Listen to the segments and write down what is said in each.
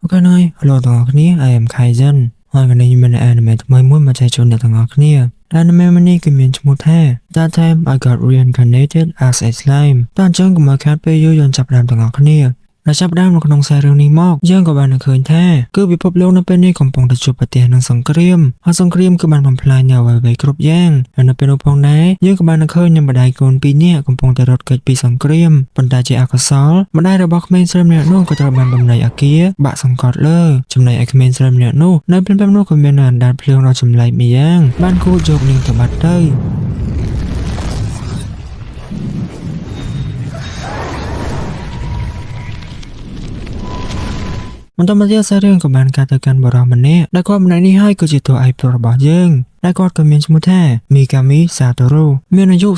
Ok nói, hello tất cảគ្នា I am Kaizen ហើយថ្ងៃនេះមាន anime ថ្មីមួយមកចែកជូនអ្នកទាំងអស់គ្នា anime មួយនេះគឺមានឈ្មោះថា That Time I Got Reincarnated as a Slime តើអញ្ចឹងកុំឲ្យខាតពេលយូរយើងចាប់ផ្ដើមទាំងអស់គ្នាដែលចាប់ផ្ដើមនៅក្នុងខ្សែរឿងនេះមកយើងក៏បានឃើញថាគឺពិភពលោកនៅពេលនេះកំពុងតែជួបប្រទះនឹងសង្គ្រាមហើយសង្គ្រាមគឺបានបំផ្លាញនៅអ្វីៗគ្រប់យ៉ាងហើយនៅពេលនោះផងដែរយើងក៏បានឃើញនឹងម្ដាយកូនពីរនាក់កំពុងតែរត់គេចពីសង្គ្រាមប៉ុន្តែជាអកុសលម្ដាយរបស់ក្មេងស្រីម្នាក់នោះក៏ត្រូវបានបំណែកអាគារបាក់សង្កត់លើចំណែកឯក្មេងស្រីម្នាក់នោះនៅពេលនោះក៏មានអណ្ដាតភ្លើងដ៏ចម្លែកម្យ៉ាងបានគូចយកនាងទៅបាត់ទៅបន្តមកទៀតសាររឿងក៏បានកាត់ទៅកាន់បរិះម្នាក់ដែលគាត់ម្នាក់នេះហើយគឺជាតួឯករបស់យើងដែលគាត់ក៏មានឈ្មោះថា Mikami Satoru មានអាយុ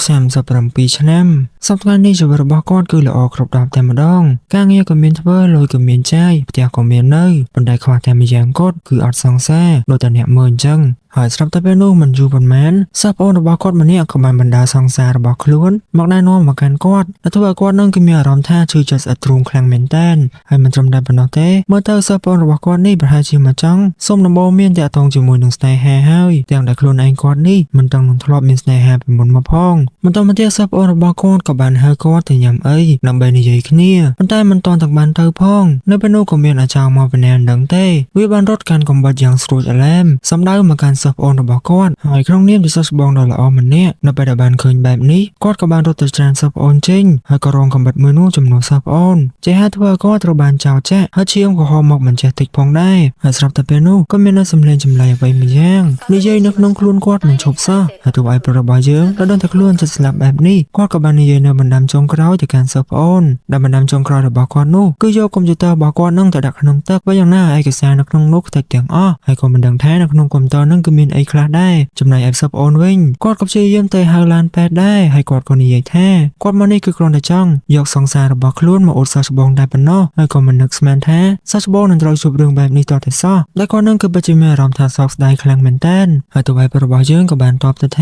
37ឆ្នាំសប្តាហ៍នេះជីវិតរបស់គាត់គឺល្អគ្រប់10តែម្ដងការងារក៏មានធ្វើលុយក៏មានចាយផ្ទះក៏មាននៅប៉ុន្តែខ្វះតែម្យ៉ាងគាត់គឺអត់សង្សារដូចតែអ្នកមើលអញ្ចឹងហើយស្រាប់តែពេលនោះមិនយូរប៉ុន្មានសិស្សប្អូនរបស់គាត់ម្នាក់ក៏បានបណ្ដាសង្សាររបស់ខ្លួនមកណែនាំមកកាន់គាត់ដែលធ្វើឲ្យគាត់នឹងគឺមានអារម្មណ៍ថាឈឺចិត្តស្អិតទ្រូងខ្លាំងមែនទែនហើយមិនត្រឹមតែប៉ុណ្ណោះទេមើលទៅសិស្សប្អូនរបស់គាត់នេះប្រហែលជាមកចង់សុំដំបូងមានតាក់ទងជាមួយនឹងស្នេហាហើយទាំងដែលខ្លួនឯងគាត់នេះមិនទាំងនឹងធ្លាប់មានស្នេហាពីមុនមកផងបន្តមកទៀតសិស្សប្អូនរបស់គាត់ក៏បានហៅគាត់ទៅញ៉ាំអីដើម្បីនិយាយគ្នាប៉ុន្តែមិនទាន់ទាំងបានទៅផងនៅពេលនោះក៏មានអាចារ្យមកពីណាដឹងទេវាបានរត់កាន់កំបិតយ៉ាងស្រួចអលែមសម្ដៅមកកាន់សិស្សប្អូនរបស់គាត់ហើយក្នុងនាមជាសិស្សច្បងដ៏ល្អម្នាក់នៅពេលដែលបានឃើញបែបនេះគាត់ក៏បានរត់ទៅច្រានសិស្សប្អូនចេញហើយក៏រងកំបិតមួយនោះចំនួនសិស្សប្អូនជាហេតុធ្វើឲ្យគាត់ត្រូវបានចោទចាក់ហើយឈាមក៏ហូរមកមិនចេះតិចផងដែរហើយស្រាប់តែពេលនោះក៏មាននូវសម្លេងចម្លែកអ្វីមួយយ៉ាងនិយាយនៅក្នុងខ្លួនគាត់មិនឈប់សោះហើយទោះបីប្រុសរបស់យើងក៏ដឹងតែខ្លួនចិត្តស្លាប់បែបនេះគាត់ក៏បាននិយាយនៅបណ្ដាំចុងក្រោយទៅកាន់សិស្សប្អូនដែលបណ្ដាំចុងក្រោយរបស់គាត់នោះគឺយកកុំព្យូទ័ររបស់គាត់នឹងទៅដាក់ក្នុងទឹកបើយ៉ាងណាឯកសារនៅក្នុងនោះខ្ទេចទាំងអស់ហើយក៏មិនដឹងថានៅក្នុងកុំព្យូទ័រនឹងគឺមានអីខ្លះដែរចំណែកឯសិស្សប្អូនវិញគាត់ក៏ព្យាយាមទៅហៅឡានពេទ្យដែរហើយគាត់ក៏និយាយថាគាត់មកនេះគឺគ្រាន់តែចង់យកសង្សាររបស់ខ្លួនមកអួតសិស្សច្បងតែប៉ុណ្ណោះហើយក៏មិននឹកស្មានថាសិស្សច្បងនឹងត្រូវជួបរឿងបែបនេះតទៅសោះដែលគាត់នឹងគឺពិតជាមានអារម្មណ៍ថាសោកស្ដាយខ្លាំងមែនទែនហើយទោះបីរបស់យើងក៏បានតបទៅថា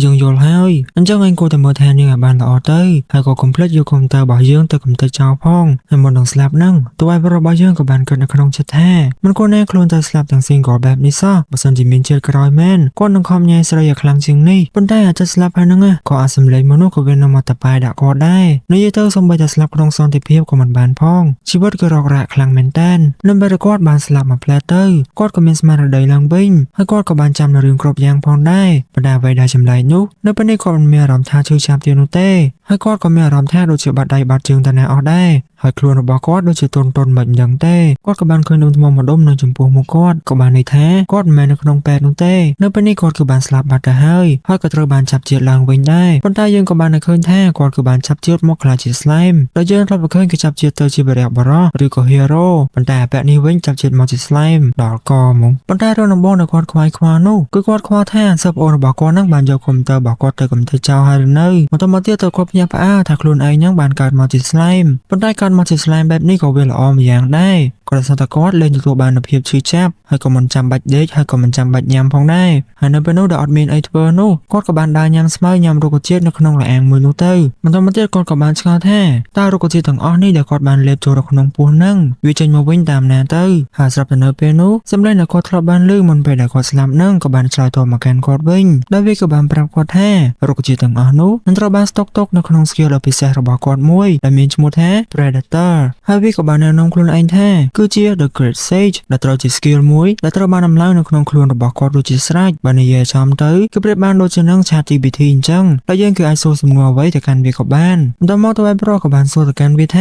យើងយល់ហើយអញ្ចឹងឯងគួរតែមើលថានាងឲ្យបានល្អទៅហើយក៏កុំភ្លេចយកកុំព្យូទ័ររបស់យើងទៅកំទេចចោលផងហើយមុននឹងស្លាប់ហ្នឹងទោះបីរបស់យើងក៏បានគិតនៅក្នុងចិត្តថាមិនគួរណាខ្លួនទៅស្លាប់ទាំង single បែបនេះសោះបើសិនជាមានជាតិក្រោយមែនគាត់នឹងខំញ៉ែស្រីឲ្យខ្លាំងជាងនេះប៉ុន្តែអាចស្លាប់ហើយហ្នឹងក៏អាចសម្លេងមនុស្សក៏វានឹងមកតប៉ែដាក់គាត់ដែរនិយាយទៅសូម្បីតែស្លាប់ក្នុងសន្តិភាពក៏មិនបានផងជីវិតក៏រករាក់ខ្លាំងមែនតើនៅពេលគាត់បានស្លាប់មកផ្លែទៅគាត់ក៏មានស្មារតីឡើងវិញហើយគាត់ក៏បានចាំនៅរឿងគ្រប់យ៉ាងផងដែរប៉ុន្តែអ្វីដែលចម្លែកនោះនៅពេលនេះគាត់មិនមានអារម្មណ៍ថាឈឺចាប់ទៀតនោះទេហើយគាត់ក៏មានអារម្មណ៍ថាដូចជាបាត់ដៃបាត់ជើងទៅណាអស់ដែរហើយខ្លួនរបស់គាត់ដូចជាទន់មិនដឹងទេគាត់ក៏បានឃើញដុំថ្មម្ដុំនៅចំពោះមុខគាត់ក៏បានន័យថាគាត់មិនមែននៅក្នុងពេទ្យនោះទេនៅពេលនេះគាត់គឺបានស្លាប់បាត់ទៅហើយក៏ត្រូវបានចាប់ជាតិឡើងវិញដែរប៉ុន្តែយើងក៏បានឃើញថាគាត់គឺបានចាប់ជាតិមកខ្លាចជា slime ដែលយើងធ្លាប់ឃើញគេចាប់ជាតិទៅជាបរិយាបរោះឬក៏ hero ប៉ុន្តែអាពាក់នេះវិញចាប់ជាតិមកជា slime ដល់កហ្មងប៉ុន្តែរឿងដំបូងដែលគាត់ខ្វាយខ្វល់នោះគឺគាត់ខ្វល់ថាសិស្សប្អូនរបស់គាត់នឹងបានយកកុំព្យូទ័ររបស់គាត់ទៅកំទេចចោលហើយឬនៅបន្តមកទៀតទៅគាត់ភ្ញាក់ផ្អើលថាខ្លួនឯងនឹងបានកើតមកជា slime ប៉ុន្តែកើតមកជា slime បែបនេះក៏វាល្អម្យ៉ាងដែរគាត់សន្តិគាត់លេងទទួលបាននូវភាពឈឺចាប់ហើយក៏មិនចាំបាច់ដេកហើយក៏មិនចាំបាច់ញ៉ាំផងដែរហើយនៅពេលនោះដែលអត់មានអីធ្វើនោះគាត់ក៏បានដើរញ៉ាំស្មៅញ៉ាំរុក្ខជាតិនៅក្នុងរអាងមួយនោះទៅបន្តមកទៀតគាត់ក៏បានឆ្ងល់ថាតើរុក្ខជាតិទាំងអស់នេះដែលគាត់បានលេបចូលទៅក្នុងពោះនឹងវាចេញមកវិញតាមណាទៅហើយស្រាប់តែនៅពេលនោះសម្លេងដែលគាត់ធ្លាប់បានឮមុនពេលដែលគាត់ស្លាប់នឹងក៏បានឆ្លើយតបមកកាន់គាត់វិញដោយវាក៏បានប្រាប់គាត់ថារុក្ខជាតិទាំងអស់នោះនឹងត្រូវបានស្តុកទុកនៅក្នុង skill ដ៏ពិសេសរបស់គាត់មួយដែលមានឈ្មោះថា Predator ហើយវាក៏បានណែនាំខ្លួនឯងថាគឺជា The Great Sage ដែលត្រូវជា skill មួយដែលត្រូវបានដំឡើងនៅក្នុងខ្លួនរបស់គាត់ដូចជាស្រេចបើនិយាយចំទៅគឺប្រៀបបានដូចជានឹង ChatGPT អញ្ចឹងដែលយើងគឺអាចសួរសំណួរអ្វីទៅកាន់វាក៏បានបន្តមកទៅឯប្រុសក៏បានសួរទៅកាន់វាថា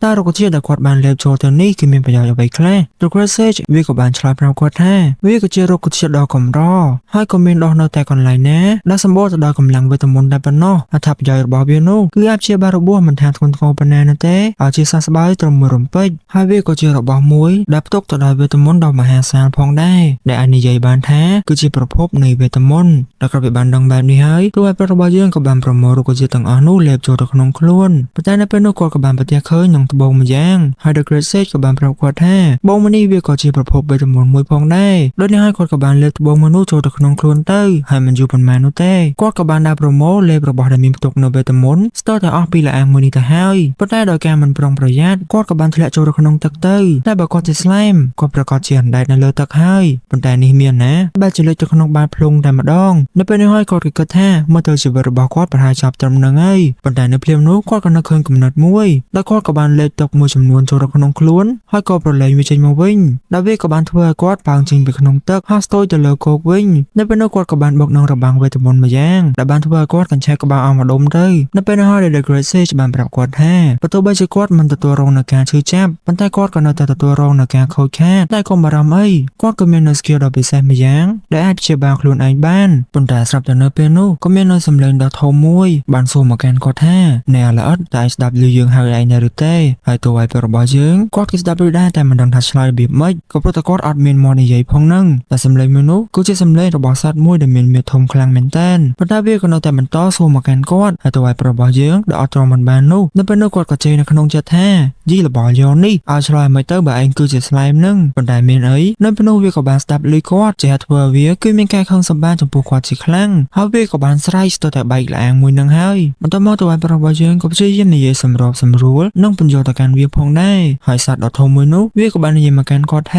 តើរុក្ខជាតិដែលគាត់បានលេបចូលទៅនេះគឺមានប្រយោជន៍អ្វីខ្លះ The Great Sage វាក៏បានឆ្លើយប្រាប់គាត់ថាវាគឺជារុក្ខជាតិដ៏កម្រហើយក៏មានដុះនៅតែកន្លែងណាដែលសម្បូរទៅដោយកម្លាំងវេទមន្តតែប៉ុណ្ណោះអត្ថប្រយោជន៍របស់វានោះគឺអាចព្យាបាលរបួសមិនថាធ្ងន់ធ្ងរប៉ុណ្ណានោះទេឲ្យជាសះស្បើយត្រឹមមួយរំពេចហើយវាក៏ជារបស់មួយដែលផ្ទុកទៅដោយវេទមន្តដ៏មហាសាលផងដែរដែលអាចនិយាយបានថាគឺជាប្រភពនៃវេទមន្តដែលគាត់បានដឹងបែបនេះហើយទោះឲ្យប្រុសរបស់យើងក៏បានប្រមូលរុក្ខជាតិទាំងអស់នោះលេបចូលទៅក្នុងខ្លួនប៉ុន្តែនៅពេលនោះគាត់ក៏បានប្រទះឃើញនឹងត្បូងម្យ៉ាងហើយ The Great Sage ក៏បានប្រាប់គាត់ថាត្បូងមួយនេះវាក៏ជាប្រភពវេទមន្តមួយផងដែរដូចនេះហើយគាត់ក៏បានលេបត្បូងមួយនោះចូលទៅក្នុងខ្លួនទៅហើយមិនយូរប៉ុន្មាននោះទេគាត់ក៏បានដាក់ប្រមូលលេបរបស់ដែលមានផ្ទុកនៅវេទមន្ត នស្ទើរតែអស់ពីលាអាងមួយនេះទៅហើយប៉ុន្តែដោយការមិនប្រុងប្រយ័ត្នគាត់ក៏បានធ្លាក់ចូលក្នុងទឹកទៅតែបើគាត់ជាស្លែមគាត់ប្រកាសជាអណ្ដែតនៅលើទឹកហើយប៉ុន្តែនេះមានណាបែរជាលេចទៅក្នុងបាតភ្លុងតែម្ដងនៅពេលនេះហើយគាត់ក៏គិតថាមើលទៅជីវិតរបស់គាត់ប្រហែលចប់ត្រឹមនឹងហើយប៉ុន្តែនៅភ្លាមនោះគាត់ក៏នឹកឃើញគំនិតមួយដែលគាត់ក៏បានលេបទឹកមួយចំនួនចូលទៅក្នុងខ្លួនហើយក៏ប្រឡែងវាចេញមកវិញដែលវាក៏បានធ្វើឲ្យគាត់ប៉ាងចេញពីក្នុងទឹកហើយស្ទើរទៅលើគោកវិញនៅពេលនោះគាត់ក៏បានបុកនឹងរបាំងវេទមន្តម្យ៉ាងដែលបានធ្វើឲ្យគាត់កញ្ឆេះក្បាលអស់ម្ដុំទៅនៅពេលនោះហើយ The Great Sage បានប្រាប់គាត់ថាបើទោះបីជាគាត់មិនទទួលរងនឹងការឈឺចាប់ប៉ុន្តែគាត់ក៏នៅតែទទួលរងនឹងការខូចខាតតែកុំបារម្ភអីគាត់ក៏មាននូវ skill ដ៏ពិសេសម្យ៉ាងដែលអាចព្យាបាលខ្លួនឯងបានប៉ុន្តែស្រាប់តែនៅពេលនោះក៏មាននូវសំឡេងដ៏ធំមួយបានសួរមកកាន់គាត់ថាអ្នកល្អិតតែស្ដាប់ឮយើងហៅឯងនៅឬទេហើយតួឯករបស់យើងគាត់ក៏ស្ដាប់ឮដែរតែមិនដឹងថាឆ្លើយរបៀបម៉េចក៏ព្រោះតែគាត់អត់មានមាត់និយាយផងហ្នឹងតែសំឡេងមួយនោះគឺជាសំឡេងរបស់សត្វមួយដែលមានមាឌធំខ្លាំងមែនទែនប៉ុន្តែវាក៏នៅតែបន្តសួរមកកាន់គាត់ហើយតួឯករបស់យើងដែលអត់ទ្រាំមិនបាននោះនៅពេលនោះគាត់ក៏ជេរនៅក្នុងចិត្តថាយីរបស់យកនេះឲ្យឆ្លើយមិនទៅបើឯងគឺជាស្លែមហ្នឹងប៉ុន្តែមានអីនៅពេលនោះវាក៏បានស្ដាប់ឮគាត់ចេះធ្វើឲ្យវាគឺមានការខឹងសម្បារចំពោះគាត់ជាខ្លាំងហើយវាក៏បានស្រែកស្ទើរតែបែកលាអាងមួយនឹងហើយបន្ទាប់មកតួឯករបស់យើងក៏ព្យាយាមនិយាយសម្របសម្រួលនិងបញ្យល់ទៅកាន់វាផងដែរហើយសត្វដ៏ធំមួយនោះវាក៏បាននិយាយមកកាន់គាត់ថ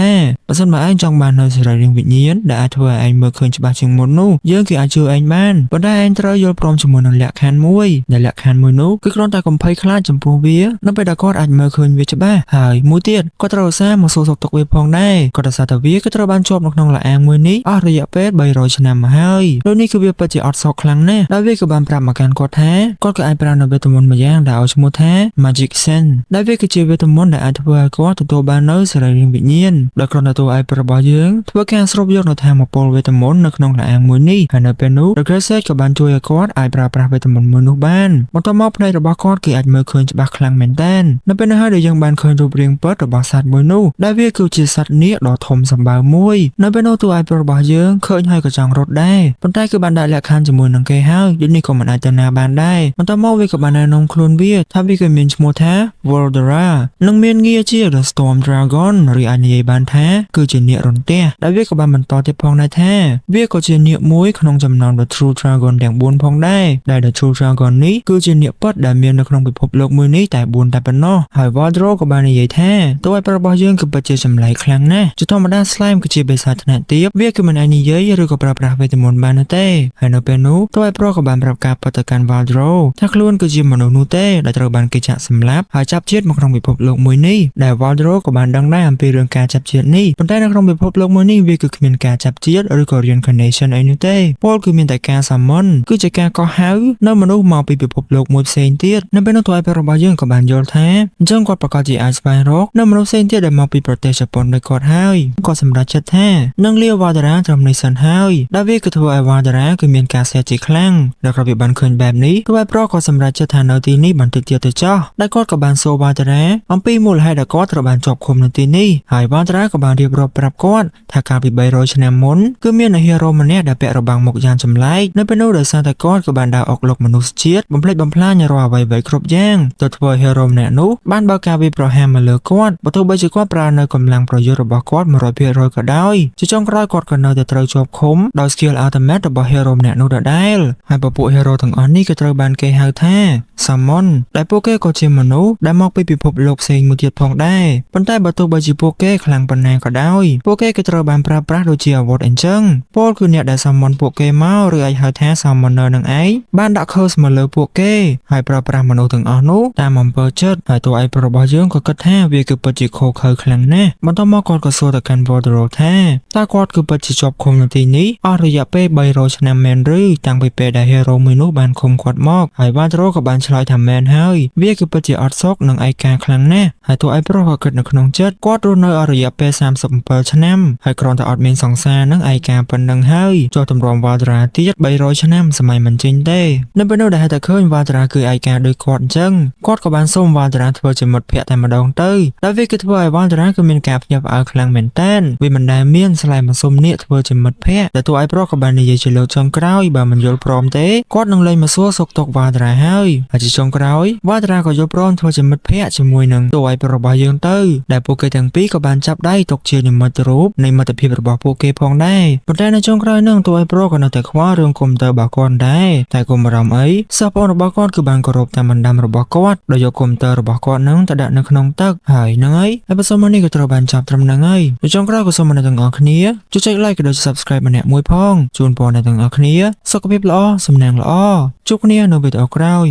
ាបើសិនបើឯងចង់បាននៅសេរីរាង្គវិញ្ញាណដែលអាចធ្វើឲ្យឯងមើលឃើញច្បាស់ជាងមុននោះយើងគឺអាចជួយឯងបានប៉ុន្តែឯងត្រូវយល់ព្រមជាមួយនឹងលក្ខខណ្ឌមួយដែលលក្ខខណ្ឌមួយនោះគឺគ្រាន់តែកំភៃខ្លាចចំពោះវានៅពេលដែលគាត់អាចមើលឃើញវាច្បាស់ហើយមួយទៀតគាត់ត្រូវឧស្សាហ៍មកសួរសុខទុក្ខវាផងដែរគាត់ថាថាវាគឺត្រូវបានជាប់នៅក្នុងលាអាងមួយនេះអស់រយៈពេល300ឆ្នាំមកហើយដូចនេះគឺវាពិតជាអត់សោកខ្លាំងណាស់ដែលវាក៏បានប្រាប់មកកាន់គាត់ថាគាត់ក៏អាចប្រើនៅវេទមន្តម្យ៉ាងដែលឲ្យឈ្មោះថា Magic Sense ដែលវាគឺជាវេទមន្តដែលអាចធ្វើឲ្យគាត់ទទួលបាននូវសេរីរាង្គវិញ្ញាណដែលគ្រាន់តែតួឯករបស់យើងធ្វើការស្រូបយកនៅថាមពលវេទមន្តនៅក្នុងលាអាងមួយនេះហើយនៅពេលនោះ The Great Sage ក៏បានជួយឲ្យគាត់អាចប្រើប្រាស់វេទមន្តមួយនោះបានបន្ទាប់មកផ្នែករបស់គាត់គឺអាចមើលឃើញច្បាស់ខ្លាំងមែនទែននៅពេលនោះហើយដែលយើងបានឃើញរូបរាងពិតរបស់សត្វមួយនោះដែលវាគឺជាសត្វនាគដ៏ធំសម្បើមមួយនៅពេលនោះតួឯករបស់យើងឃើញហើយក៏ចង់រត់ដែរប៉ុន្តែគឺបានដាក់លក្ខខណ្ឌជាមួយនឹងគេហើយដូចនេះក៏មិនអាចទៅណាបានដែរបន្ទាប់មកវាក៏បានណែនាំខ្លួនវាថាវាគឺមានឈ្មោះថា Volodara និងមានងារជា The Storm Dragon ឬអាចនិយាយបានថាគឺជានាគរន្ទះដែលវាក៏បានបន្តទៀតផងដែរថាវាក៏ជានាគមួយក្នុងចំណោម The True Dragon ទាំង4ផងដែរដែល The True Dragon នេះគឺជានាគពិតដែលមាននៅក្នុងពិភពលោកមួយនេះតែ4តែប៉ុណ្ណោះហើយ Volodara ក៏បាននិយាយថាតួឯករបស់យើងគឺពិតជាចម្លែកខ្លាំងណាស់ជាធម្មតា Slime គឺជាបិសាចថ្នាក់ទាបវាគឺមិនអាចនិយាយឬក៏ប្រើប្រាស់វេទមន្តបានទេហើយនៅពេលនោះតួឯកក៏បានប្រាប់ការពិតទៅកាន់ Volodara ថាខ្លួនគឺជាមនុស្សនោះទេដែលត្រូវបានគេចាក់សម្លាប់ហើយចាប់ជាតិមកក្នុងពិភពលោកមួយនេះដែល Volodara ក៏បានដឹងដែរអំពីរឿងការចាប់ជាតិនេះប៉ុន្តែនៅក្នុងពិភពលោកមួយនេះវាគឺគ្មានការចាប់ជាតិឬក៏ reincarnation អីនោះទេពលគឺមានតែការ summon គឺជាការកោះហៅនៅមនុស្សមកពីពិភពលោកមួយផ្សេងទៀតនៅពេលនោះតួឯករបស់យើងក៏បានយល់ថាអញ្ចឹងគាត់ប្រកាសជាអាចស្វែងរកនៅមនុស្សផ្សេងទៀតដែលមកពីប្រទេសជប៉ុនដោយគាត់ហើយគាត់សម្រេចចិត្តថានឹងលា Volodara ត្រឹមនេះសិនហើយដែលវាគឺធ្វើឲ្យ Volodara គឺមានការសែជាខ្លាំងដែលគាត់វាបានឃើញបែបនេះតួឯកក៏សម្រេចចិត្តថានៅទីនេះបន្តិចទៀតទៅចោះដែលគាត់ក៏បានសួរ Volodara អំពីមូលហេតុដែលគាត់ត្រូវបានជាប់ឃុំនៅទីនេះហើយ Volodara ក៏បានរៀបរាប់ប្រាប់គាត់ថាកាលពី300ឆ្នាំមុនគឺមានហេរ៉ូម្នាក់ដែលពាក់របាំងមុខយ៉ាងចម្លែកនៅពេលនោះដោយសារតែគាត់ក៏បានដើរអុកលុកមនុស្សជាតិបំផ្លិចបំផ្លាញរាល់អ្វីៗគ្រប់យ៉ាងទៅធ្វើហេរ៉ូម្នាក់នោះបានបើកការវាយប្រហារមកលើគាត់បើទោះបីជាគាត់ប្រើនៅកម្លាំងប្រយុទ្ធរបស់គាត់ 100% ក៏ដោយជាចុងក្រោយគាត់ក៏នៅតែត្រូវជាប់ឃុំដោយ skill ultimate របស់ហេរ៉ូម្នាក់នោះដដែលហើយពពួកហេរ៉ូទាំងអស់នេះក៏ត្រូវបានគេហៅថា Summon ដែលពួកគេក៏ជាមនុស្សដែលមកពីពិភពលោកផ្សេងមួយទៀតផងដែរប៉ុន្តែបើទោះបីជាពួកគេខ្លាំងប៉ុណ្ណាក៏ដោយពួកគេក៏ត្រូវបានប្រើប្រាស់ដូចជាអាវុធអញ្ចឹងពលគឺអ្នកដែល Summon ពួកគេមកឬអាចហៅថា Summoner នឹងឯងបានដាក់ curse មកលើពួកគេហើយប្រើប្រាស់មនុស្សទាំងអស់នោះតាមអំពើចិត្តហើយតួឯករបស់យើងក៏គិតថាវាគឺពិតជាខុសខើខ្លាំងណាស់បន្ទាប់មកគាត់ក៏សួរទៅកាន់ Volodara ថាតើគាត់គឺពិតជាជាប់ឃុំនៅទីនេះអស់រយៈពេល300ឆ្នាំមែនឬតាំងពីពេលដែលហេរ៉ូមួយនោះបានឃុំគាត់មកហើយ Volodara ក៏បានឆ្លើយថាមែនហើយវាគឺពិតជាអត់សុខនិងឯកាខ្លាំងណាស់ហើយតួឯកក៏គិតនៅក្នុងចិត្តគាត់រស់នៅអស់រយៈពេល37ឆ្នាំហើយគ្រាន់តែអត់មានសង្សារនិងឯកាប៉ុណ្្នឹងហើយចូលទម្រាំ Volodara ទៀត300ឆ្នាំសម័យមិនចេញទេនៅពេលនោះដែលតែឃើញ Volodara គឺឯកាដូចគាត់អញ្ចឹងគាត់ក៏បានសូម Volodara ធ្វើជាមិត្តភក្តិតែម្ដងទៅដែលវាគឺធ្វើឲ្យ Volodara គឺមានការភ្ញាក់ផ្អើលខ្លាំងមែនទែនវាមិនដែលមានស្លែមសុំនាគធ្វើជាមិត្តភក្តិតែតួឯកក៏បាននិយាយជាលើកចុងក្រោយបើមិនយល់ព្រមទេគាត់នឹងលែងមកសួរសុខទុក្ខ Volodara ហើយជាចុងក្រោយ Volodara ក៏យល់ព្រមធ្វើជាមិត្តភក្តិជាមួយនឹងតួឯករបស់យើងទៅដែលពួកគេទាំងពីរក៏បានចាប់ដៃទុក ជានិមិត្តរូបនៃមិត្តភាពរបស់ពួកគេផងដែរប៉ុន្តែនៅចុងក្រោយនឹងតួឯប្រុសក៏នៅតែខ្វល់រឿងកុំព្យូទ័ររបស់គាត់ដែរតែកុំបារម្ភអីសិស្សប្អូនរបស់គាត់គឺបានគោរពតាមបណ្ដាំរបស់គាត់ដោយយកកុំព្យូទ័ររបស់គាត់នឹងទៅដាក់នៅក្នុងទឹកហើយហ្នឹងហើយអេផ isode នេះក៏ត្រូវបានចប់ត្រឹមហ្នឹងហើយនៅចុងក្រោយក៏សូមអ្នកទាំងអស់គ្នាជួយចុច like ក៏ដូច subscribe ម្នាក់មួយផងជូនពរអ្នកទាំងអស់គ្នាសុខភាពល្អសំណាងល្អជួបគ្នានៅវីដេអូក្រោយ